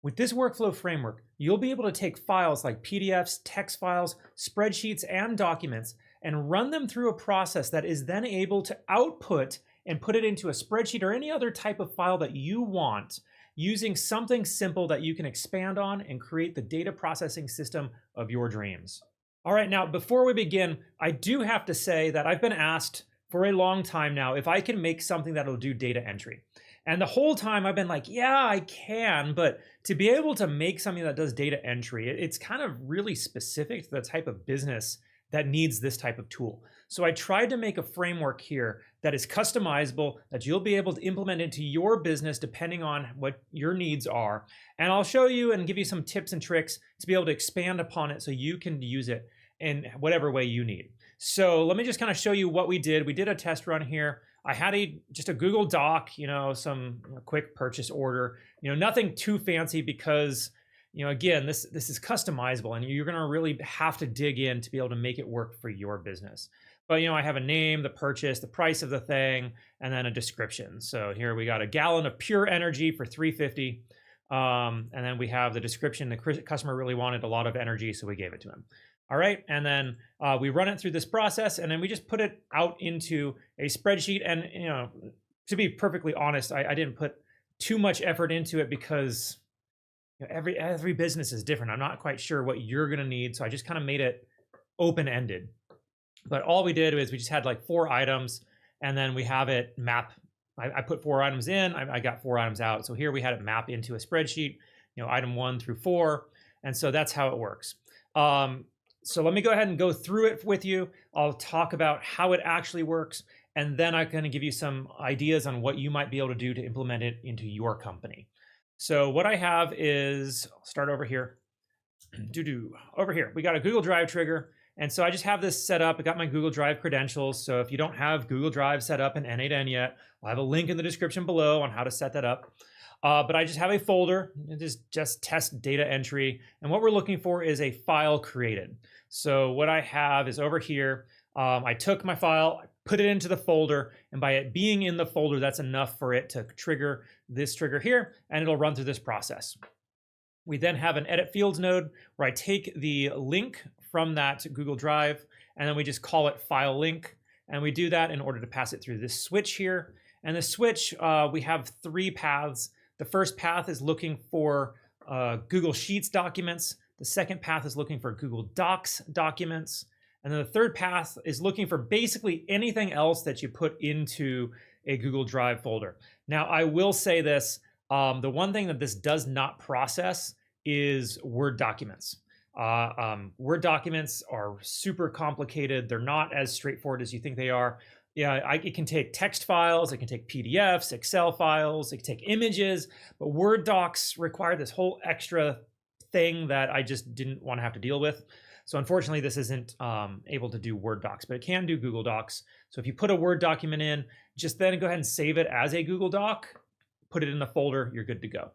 With this workflow framework, you'll be able to take files like PDFs, text files, spreadsheets, and documents and run them through a process that is then able to output and put it into a spreadsheet or any other type of file that you want using something simple that you can expand on and create the data processing system of your dreams. All right, now before we begin, I do have to say that I've been asked for a long time now if I can make something that'll do data entry. And the whole time I've been like, yeah, I can, but to be able to make something that does data entry, it's kind of really specific to the type of business that needs this type of tool. So I tried to make a framework here that is customizable, that you'll be able to implement into your business depending on what your needs are. And I'll show you and give you some tips and tricks to be able to expand upon it so you can use it in whatever way you need. So let me just kind of show you what we did. We did a test run here. I had just a Google Doc, some quick purchase order, nothing too fancy because, again, this is customizable and you're going to really have to dig in to be able to make it work for your business. But, I have a name, the purchase, the price of the thing, and then a description. So here we got a gallon of pure energy for $3.50. And then we have the description. The customer really wanted a lot of energy, so we gave it to him. All right, and then we run it through this process, and then we just put it out into a spreadsheet. And to be perfectly honest, I didn't put too much effort into it because every business is different. I'm not quite sure what you're going to need, so I just kind of made it open-ended. But all we did was we just had like 4 items, and then we have it map. I put 4 items in, I got 4 items out. So here we had it map into a spreadsheet, item 1 through 4, and so that's how it works. So let me go ahead and go through it with you. I'll talk about how it actually works, and then I'm going to give you some ideas on what you might be able to do to implement it into your company. So what I have is, I'll start over here. Over here, we got a Google Drive trigger. And so I just have this set up. I got my Google Drive credentials. So if you don't have Google Drive set up in n8n yet, I'll have a link in the description below on how to set that up. But I just have a folder. It is just test data entry. And what we're looking for is a file created. So what I have is over here. I took my file, I put it into the folder, and by it being in the folder, that's enough for it to trigger this trigger here, and it'll run through this process. We then have an edit fields node where I take the link from that Google Drive, and then we just call it file link. And we do that in order to pass it through this switch here. And the switch, we have 3 paths. The first path is looking for Google Sheets documents. The second path is looking for Google Docs documents. And then the third path is looking for basically anything else that you put into a Google Drive folder. Now, I will say this, the one thing that this does not process is Word documents. Word documents are super complicated. They're not as straightforward as you think they are. Yeah, it can take text files, it can take PDFs, Excel files, it can take images, but Word docs require this whole extra thing that I just didn't want to have to deal with. So unfortunately, this isn't able to do Word docs, but it can do Google Docs. So if you put a Word document in, just then go ahead and save it as a Google Doc, put it in the folder, you're good to go.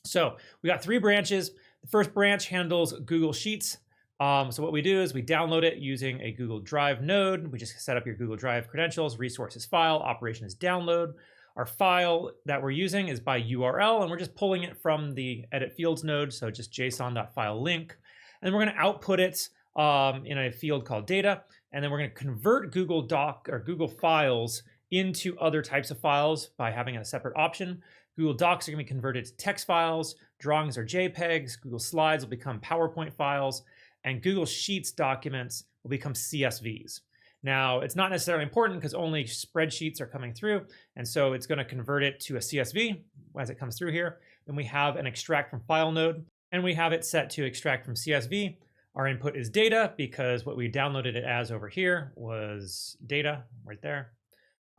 So we got 3 branches. The first branch handles Google Sheets. So what we do is we download it using a Google Drive node. We just set up your Google Drive credentials, resources file, operation is download. Our file that we're using is by URL, and we're just pulling it from the edit fields node, so just json.file link. And then we're going to output it in a field called data, and then we're going to convert Google Doc or Google Files into other types of files by having a separate option. Google Docs are going to be converted to text files, drawings are JPEGs, Google Slides will become PowerPoint files, and Google Sheets documents will become CSVs. Now, it's not necessarily important because only spreadsheets are coming through, and so it's going to convert it to a CSV as it comes through here. Then we have an extract from file node, and we have it set to extract from CSV. Our input is data because what we downloaded it as over here was data right there.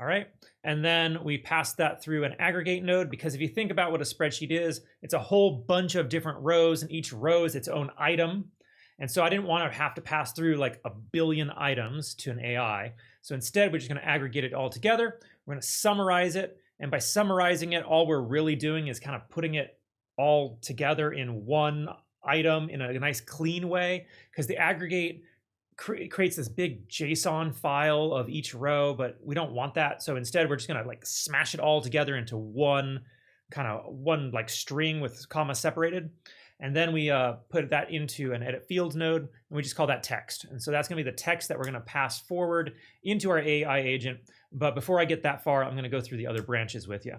All right, and then we pass that through an aggregate node because if you think about what a spreadsheet is, it's a whole bunch of different rows, and each row is its own item. And so I didn't want to have to pass through like a billion items to an AI. So instead, we're just going to aggregate it all together. We're going to summarize it. And by summarizing it, all we're really doing is kind of putting it all together in one item in a nice clean way, because the aggregate creates this big JSON file of each row, but we don't want that. So instead, we're just going to like smash it all together into one kind of one like string with comma separated. And then we put that into an edit fields node, and we just call that text. And so that's going to be the text that we're going to pass forward into our AI agent. But before I get that far, I'm going to go through the other branches with you.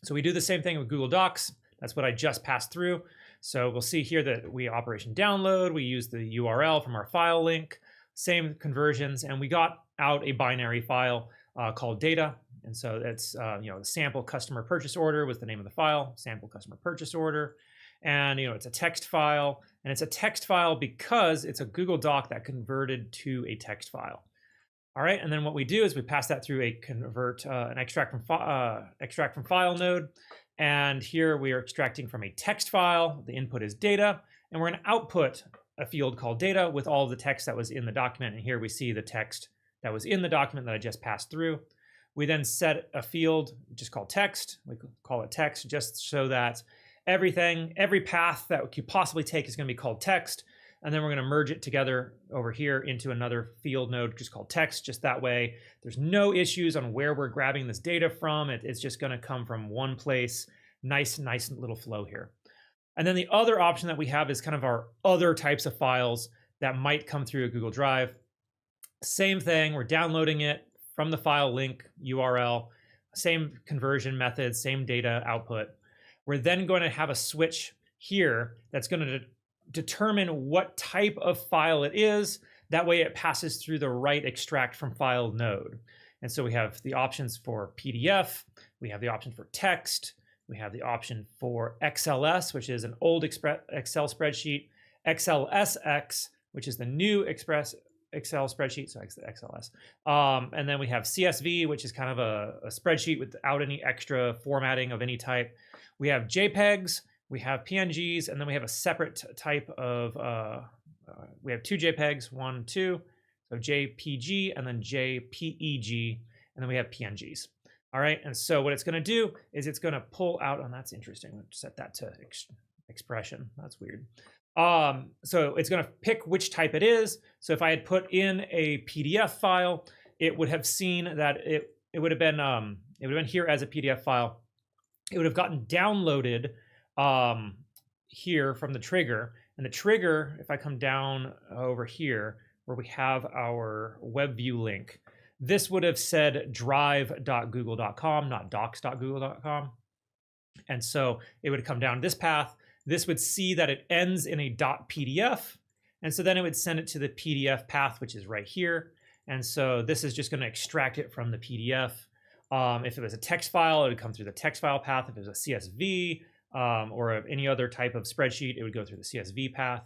So we do the same thing with Google Docs. That's what I just passed through. So we'll see here that we operation download, we use the URL from our file link, same conversions, and we got out a binary file called data. And so that's, the sample customer purchase order was the name of the file, sample customer purchase order. And, it's a text file, and it's a text file because it's a Google Doc that converted to a text file. All right, and then what we do is we pass that through a convert, an extract from file node. And here we are extracting from a text file. The input is data, and we're going to output a field called data with all of the text that was in the document. And here we see the text that was in the document that I just passed through. We then set a field just called text. We call it text just so that every path that we could possibly take is going to be called text. And then we're going to merge it together over here into another field node just called text. Just that way, there's no issues on where we're grabbing this data from. It's just going to come from one place. Nice little flow here. And then the other option that we have is kind of our other types of files that might come through a Google Drive. Same thing, we're downloading it from the file link URL, same conversion method, same data output. We're then going to have a switch here that's going to determine what type of file it is. That way it passes through the right extract from file node. And so we have the options for PDF, we have the option for text, we have the option for XLS, which is an old Excel spreadsheet, XLSX, which is the new Excel spreadsheet, so XLS. And then we have CSV, which is kind of a spreadsheet without any extra formatting of any type. We have JPEGs, we have PNGs, and then we have a separate type of, we have two JPEGs, 1, 2, so JPG, and then JPEG, and then we have PNGs. All right, and so what it's going to do is it's going to pull out, and that's interesting. Let's set that to expression. That's weird. So it's going to pick which type it is. So if I had put in a PDF file, it would have seen that it would have been here as a PDF file. It would have gotten downloaded here from the trigger, and the trigger, if I come down over here where we have our web view link, this would have said drive.google.com, not docs.google.com. And so it would come down this path. This would see that it ends in a .pdf, and so then it would send it to the PDF path, which is right here. And so this is just going to extract it from the PDF. If it was a text file, it would come through the text file path. If it was a CSV or any other type of spreadsheet, it would go through the CSV path.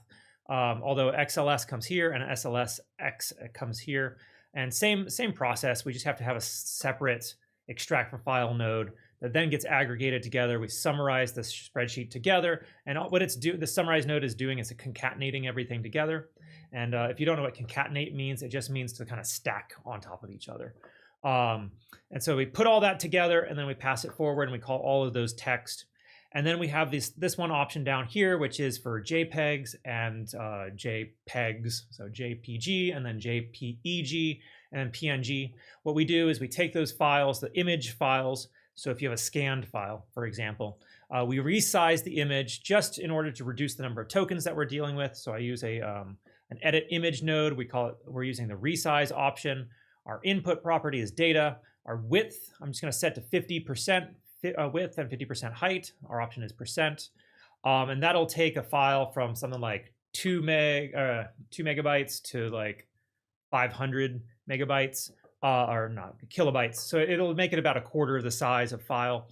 Although XLS comes here and SLSX comes here. And same process, we just have to have a separate extract from file node that then gets aggregated together. We summarize the spreadsheet together, and what the summarize node is doing is concatenating everything together. And if you don't know what concatenate means, it just means to kind of stack on top of each other. And so we put all that together, and then we pass it forward, and we call all of those text. And then we have this one option down here, which is for JPEGs and JPEGs, so JPG and then JPEG and then PNG. What we do is we take those files, the image files. So if you have a scanned file, for example, we resize the image just in order to reduce the number of tokens that we're dealing with. So I use an edit image node. We're using the resize option. Our input property is data. Our width, I'm just going to set to 50% width and 50% height. Our option is percent. And that'll take a file from something like 2 megabytes to like 500 megabytes, or not kilobytes. So it'll make it about a quarter of the size of file.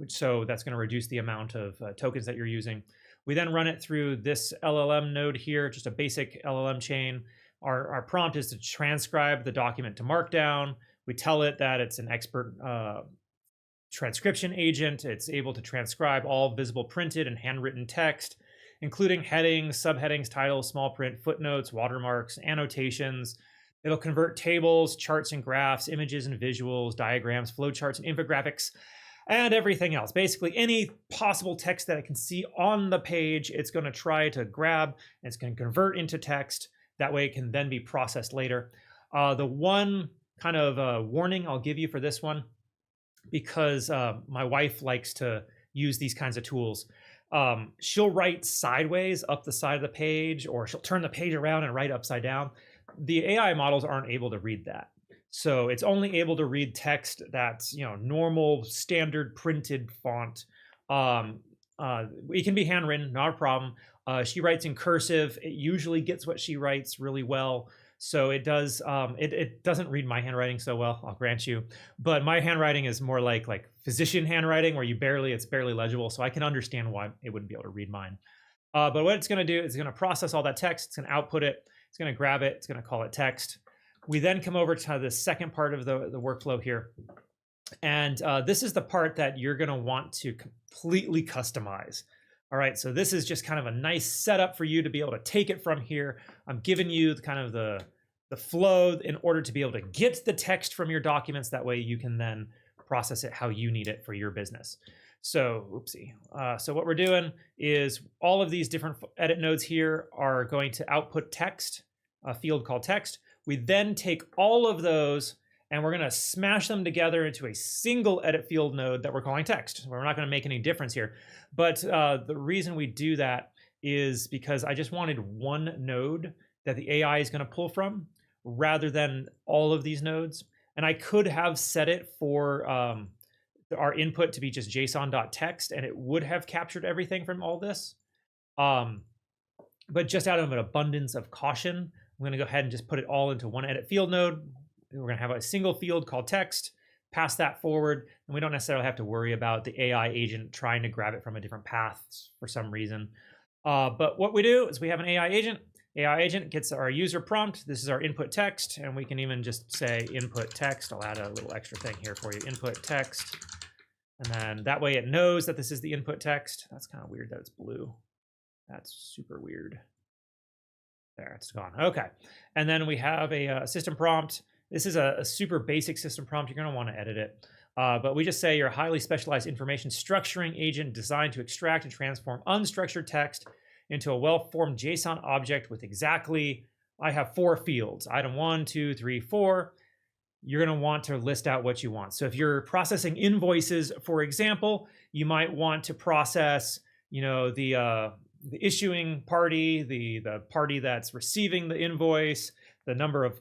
So that's going to reduce the amount of tokens that you're using. We then run it through this LLM node here, just a basic LLM chain. Our prompt is to transcribe the document to Markdown. We tell it that it's an expert transcription agent. It's able to transcribe all visible printed and handwritten text, including headings, subheadings, titles, small print, footnotes, watermarks, annotations. It'll convert tables, charts and graphs, images and visuals, diagrams, flowcharts and infographics, and everything else. Basically, any possible text that it can see on the page, it's going to try to grab, and it's going to convert into text. That way it can then be processed later. The one kind of warning I'll give you for this one because my wife likes to use these kinds of tools. She'll write sideways up the side of the page, or she'll turn the page around and write upside down. The AI models aren't able to read that. So it's only able to read text that's, normal, standard printed font. It can be handwritten, not a problem. She writes in cursive. It usually gets what she writes really well. So it does. It doesn't read my handwriting so well, I'll grant you. But my handwriting is more like physician handwriting, where it's barely legible. So I can understand why it wouldn't be able to read mine. But what it's going to do is it's going to process all that text. It's going to output it. It's going to grab it. It's going to call it text. We then come over to the second part of the workflow here. And this is the part that you're going to want to completely customize. All right, so this is just kind of a nice setup for you to be able to take it from here. I'm giving you the flow in order to be able to get the text from your documents. That way you can then process it how you need it for your business. So, oopsie. So what we're doing is all of these different edit nodes here are going to output text, a field called text. We then take all of those and we're going to smash them together into a single edit field node that we're calling text. We're not going to make any difference here. But the reason we do that is because I just wanted one node that the AI is going to pull from rather than all of these nodes. And I could have set it for our input to be just JSON.text, and it would have captured everything from all this. But just out of an abundance of caution, I'm going to go ahead and just put it all into one edit field node. We're going to have a single field called text, pass that forward, and we don't necessarily have to worry about the AI agent trying to grab it from a different path for some reason. But what we do is we have an AI agent. AI agent gets our user prompt. This is our input text, and we can even just say input text. I'll add a little extra thing here for you, input text. And then that way it knows that this is the input text. That's kind of weird that it's blue. That's super weird. There, it's gone. Okay. And then we have a system prompt. This is a super basic system prompt. You're going to want to edit it. But we just say you're a highly specialized information structuring agent designed to extract and transform unstructured text into a well-formed JSON object with exactly, I have 4 fields. Item 1, 2, 3, 4. You're going to want to list out what you want. So if you're processing invoices, for example, you might want to process, the issuing party, the party that's receiving the invoice, the number of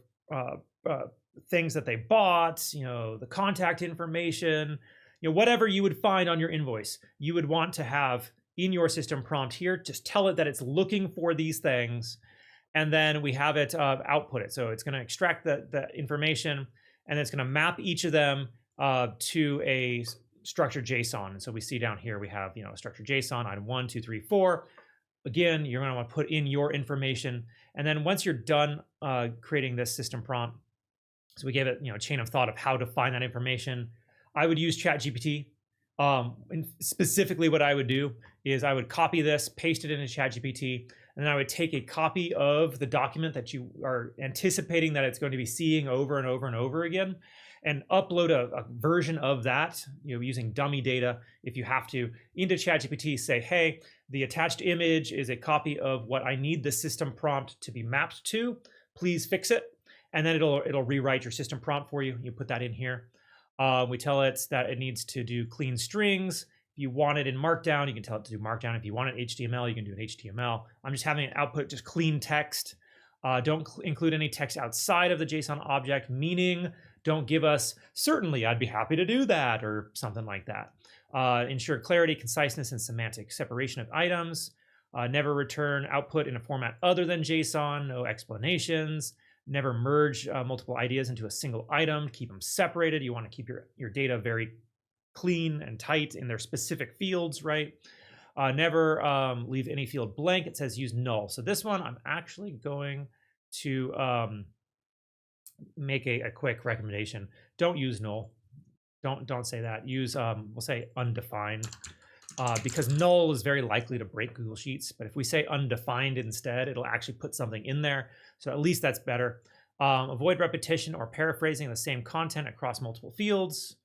things that they bought, the contact information, whatever you would find on your invoice, you would want to have in your system prompt here. Just tell it that it's looking for these things, and then we have it output it. So it's going to extract the information, and it's going to map each of them to a structured JSON. And so we see down here we have a structured JSON, item 1, 2, 3, 4. Again, you're going to want to put in your information, and then once you're done creating this system prompt, so we gave it a chain of thought of how to find that information. I would use ChatGPT. And specifically what I would do is I would copy this, paste it into ChatGPT, and then I would take a copy of the document that you are anticipating that it's going to be seeing over and over and over again, and upload a version of that, using dummy data if you have to, into ChatGPT. Say, hey, the attached image is a copy of what I need the system prompt to be mapped to. Please fix it. And then it'll rewrite your system prompt for you. You put that in here. We tell it that it needs to do clean strings. If you want it in Markdown, you can tell it to do Markdown. If you want it HTML, you can do an HTML. I'm just having it output just clean text. Don't include any text outside of the JSON object, meaning don't give us, certainly I'd be happy to do that, or something like that. Ensure clarity, conciseness, and semantic separation of items. Never return output in a format other than JSON. No explanations. Never merge multiple ideas into a single item. Keep them separated. You want to keep your data very clean and tight in their specific fields, right? Never leave any field blank. It says use null. So this one, I'm actually going to make a quick recommendation. Don't use null. Don't say that. Use, we'll say undefined. Because null is very likely to break Google Sheets. But if we say undefined instead, it'll actually put something in there. So at least that's better. Avoid repetition or paraphrasing the same content across multiple fields.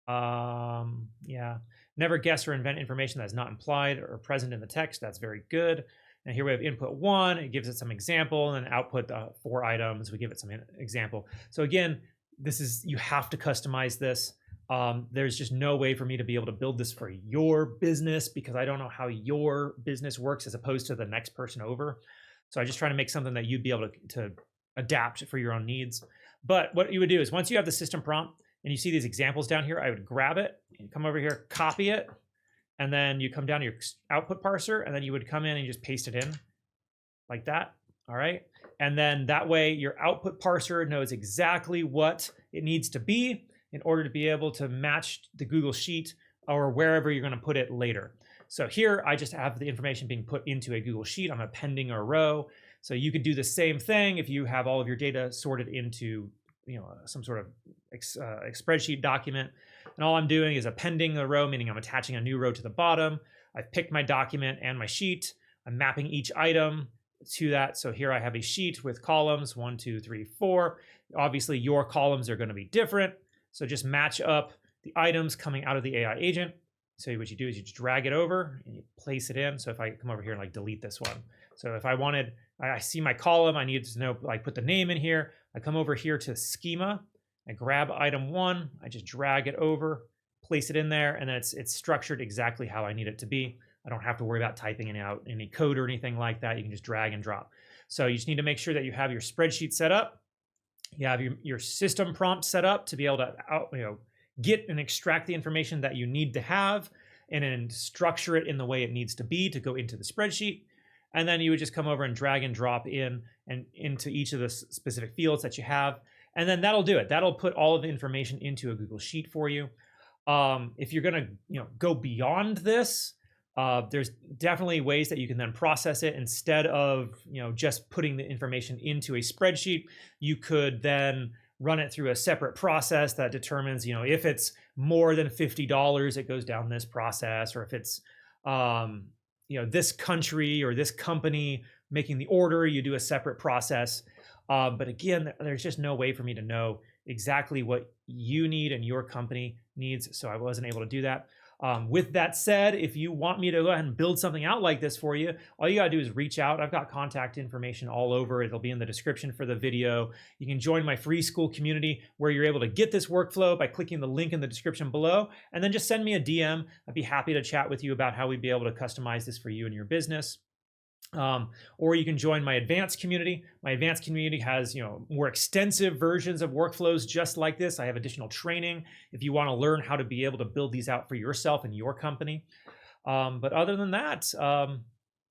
Yeah. Never guess or invent information that's not implied or present in the text. That's very good. And here we have input 1. It gives it some example, and then output 4 items. We give it some example. So again, you have to customize this. There's just no way for me to be able to build this for your business because I don't know how your business works as opposed to the next person over. So I just try to make something that you'd be able to adapt for your own needs. But what you would do is once you have the system prompt and you see these examples down here, I would grab it and come over here, copy it, and then you come down to your output parser, and then you would come in and just paste it in like that. All right. And then that way your output parser knows exactly what it needs to be in order to be able to match the Google Sheet or wherever you're going to put it later. So here I just have the information being put into a Google Sheet. I'm appending a row. So you could do the same thing if you have all of your data sorted into some sort of spreadsheet document. And all I'm doing is appending a row, meaning I'm attaching a new row to the bottom. I've picked my document and my sheet. I'm mapping each item to that. So here I have a sheet with columns 1, 2, 3, 4. Obviously your columns are going to be different. So just match up the items coming out of the AI agent. So what you do is you just drag it over and you place it in. So if I come over here and like delete this one. So if I wanted, I see my column, I need to know, like put the name in here. I come over here to schema, I grab item 1, I just drag it over, place it in there, and then it's structured exactly how I need it to be. I don't have to worry about typing out any code or anything like that. You can just drag and drop. So you just need to make sure that you have your spreadsheet set up. You have your system prompt set up to be able to get and extract the information that you need to have and then structure it in the way it needs to be to go into the spreadsheet. And then you would just come over and drag and drop in and into each of the specific fields that you have. And then that'll do it. That'll put all of the information into a Google Sheet for you. If you're going to go beyond this, there's definitely ways that you can then process it instead of just putting the information into a spreadsheet. You could then run it through a separate process that determines if it's more than $50 it goes down this process, or if it's this country or this company making the order, you do a separate process. But again, there's just no way for me to know exactly what you need and your company needs, so I wasn't able to do that. With that said, if you want me to go ahead and build something out like this for you, all you gotta do is reach out. I've got contact information all over. It'll be in the description for the video. You can join my free school community where you're able to get this workflow by clicking the link in the description below, and then just send me a DM. I'd be happy to chat with you about how we'd be able to customize this for you and your business. Or you can join my advanced community. My advanced community has more extensive versions of workflows just like this. I have additional training if you want to learn how to be able to build these out for yourself and your company. But other than that,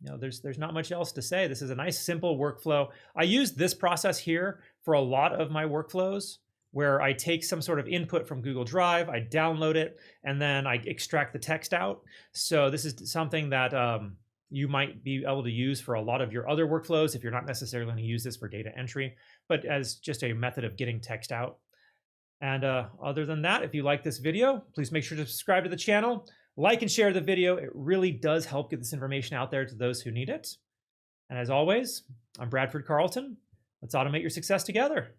there's not much else to say. This is a nice simple workflow. I use this process here for a lot of my workflows, where I take some sort of input from Google Drive, I download it, and then I extract the text out. So this is something that you might be able to use for a lot of your other workflows if you're not necessarily going to use this for data entry, but as just a method of getting text out. And other than that, if you like this video, please make sure to subscribe to the channel, like and share the video. It really does help get this information out there to those who need it. And as always, I'm Bradford Carlton. Let's automate your success together.